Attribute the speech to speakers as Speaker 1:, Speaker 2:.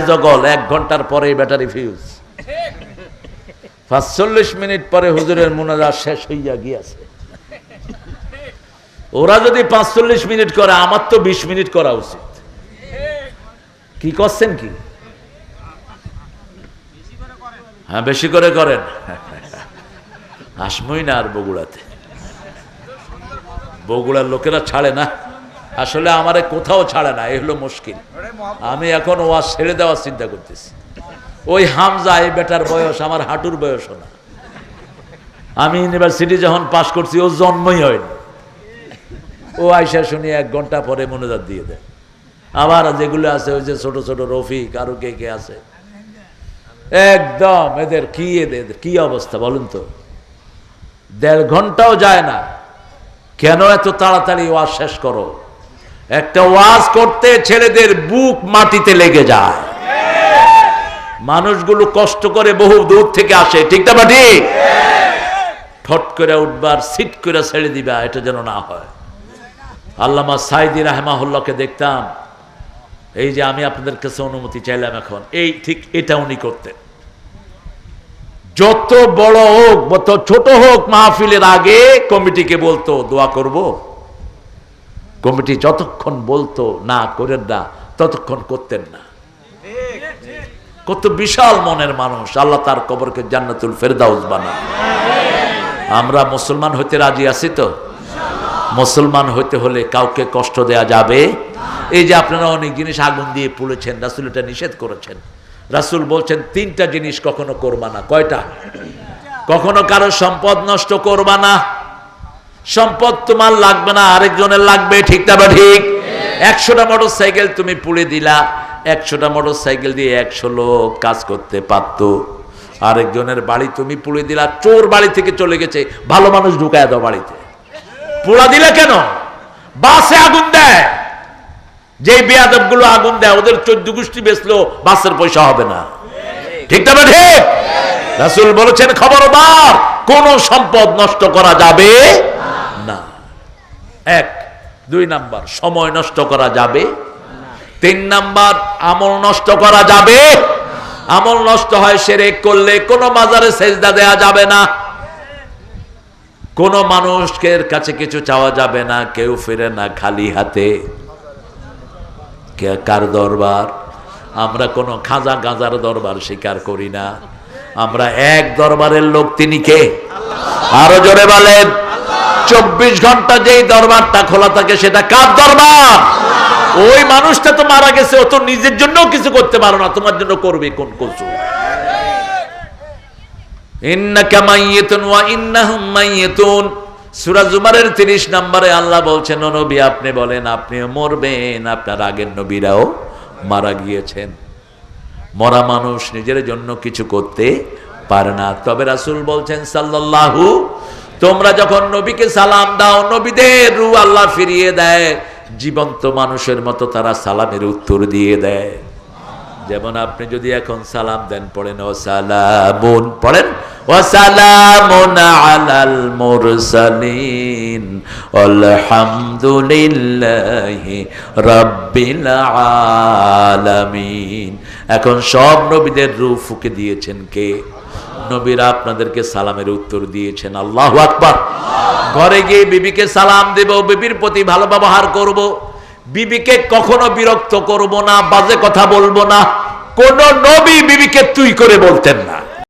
Speaker 1: জগল 1 ঘন্টার পরে battery fuse 45 minute পরে হুজুরের মুনাজাত শেষ হইয়া গিয়েছে। ওরা যদি 45 মিনিট করে, আমার তো 20 মিনিট করা উচিত। কি করছেন কি? হ্যাঁ, বেশি করে করেন। আসমই না আর বগুড়াতে, বগুড়ার লোকেরা ছাড়ে না। আসলে আমারে কোথাও ছাড়ে না, এই হলো মুশকিল। আমি এখন ওয়াজ ছেড়ে দেওয়ার চিন্তা করতেছি। ওই হামজা, এই বেটার বয়স আমার হাঁটুর বয়সও না। আমি ইউনিভার্সিটি যখন পাশ করছি ও জন্মই হয়নি। ও আইসা শুনি 1 ঘন্টা পরে মুনাজাত দিয়ে দেয়। আবার যেগুলো আছে ওই যে ছোট ছোট রফিক আরো কে কে আছে, একদম এদের কি অবস্থা বলুন তো। 1.5 ঘন্টাও যায় না। কেন এত তাড়াতাড়ি ওয়াজ শেষ করো? একটা ওয়াজ করতে ছেলেদের বুক মাটিতে লেগে যায়। মানুষগুলো কষ্ট করে বহু দূর থেকে আসে, ঠিক না ঠিক? ঠট করে উঠবার, সিট করে ছেড়ে দিবা, এটা যেন না হয়। আল্লামা সাইদি রাহমাহুল্লাহকে দেখতাম, এই যে আমি আপনাদের কাছে অনুমতি চাইলাম এখন, এই ঠিক এটা উনি করতেন। যত বড় হোক যত ছোট হোক, মাহফিলের আগে কমিটিকে বলতো দোয়া করব। কমিটি যতক্ষণ বলতো না করেন না, ততক্ষণ করতেন না। কত বিশাল মনের মানুষ, আল্লাহ তার কবরকে জান্নাতুল ফেরদাউস বানান। আমরা মুসলমান হইতে রাজি আছি তো? মুসলমান হইতে হলে কাউকে কষ্ট দেয়া যাবে। এই যে আপনারা অনেক জিনিস আগুন দিয়ে পুড়েছেন, রাসূল এটা নিষেধ করেছেন। রাসূল বলছেন 3টা জিনিস কখনো করবা না। কয়টা? কখনো কারো সম্পদ নষ্ট করবা না। সম্পদ তোমার লাগবে না, আরেকজনের লাগবে, ঠিক না ঠিক? 100টা মোটর সাইকেল তুমি পুড়ে দিলা, 100টা মোটর সাইকেল দিয়ে 100 লোক কাজ করতে পারতো। আরেকজনের বাড়ি তুমি পুড়ে দিলা, চোর বাড়ি থেকে চলে গেছে, ভালো মানুষ ঢুকায় দাও বাড়িতে। পোড়া দিলে কেন? বাসে আগুন দেয়, যে বেয়াদব গুলো আগুন দেয় ওদের 14 গোষ্ঠী বেচলো বাসের পয়সা হবে না, ঠিক না ঠিক? রাসূল বলেছেন খবরদার, কোন সম্পদ নষ্ট করা যাবে না। 1 2 নাম্বার সময় নষ্ট করা যাবে। 3 নাম্বার আমল নষ্ট করা যাবে। আমল নষ্ট হয় শিরক করলে। কোন মাজারে সেজদা দেয়া যাবে না, কোন মানুষের কাছে কিছু চাওয়া যাবে না। কেউ ফিরে না খালি হাতে। কার দরবার? আমরা কোন খাজা গাজার দরবার স্বীকার করি না। আমরা এক দরবারের লোক, তিনি কে? আরো জোরে বলেন। 24 ঘন্টা যেই দরবারটা খোলা থাকে সেটা কার দরবার? ওই মানুষটা তো মারা গেছে, ও তো নিজের জন্য কিছু করতে পারো না, তোমার জন্য করবে কোন কিছু? ইন্নাকা মাইয়িতুন ওয়া ইন্নাহুম মাইয়িতুন। সূরা জুমারের 30 নম্বরে আল্লাহ বলছেন, ও নবী আপনি বলেন আপনিও মরবেন, আপনার আগের নবীরাও মারা গিয়েছেন। মরা মানুষ নিজের জন্য কিছু করতে পারে না। তবে রাসূল বলছেন সাল্লাল্লাহু, তোমরা যখন নবীকে সালাম দাও, নবীদের রূহ আল্লাহ ফিরিয়ে দেয়, জীবন্ত মানুষের মতো তারা সালামের উত্তর দিয়ে দেয়। যেমন আপনি যদি এখন সালাম দেন, পড়েন ও সালামুন, পড়েন ও সালামুন আলাল মুরসালিন আলহামদুলিল্লাহি রাব্বিল আলামিন। এখন সব নবীদের রূহ ফুঁকে দিয়েছেন কে? নবীরা আপনাদেরকে সালামের উত্তর দিয়েছেন। আল্লাহু আকবার। ঘরে গিয়ে বিবিকে সালাম দেব, বিবির প্রতি ভালো ব্যবহার করব, বিবিকে কখনো বিরক্ত করব না, বাজে কথা বলবো না। কোন নবী বিবিকে তুই করে বলতেন না।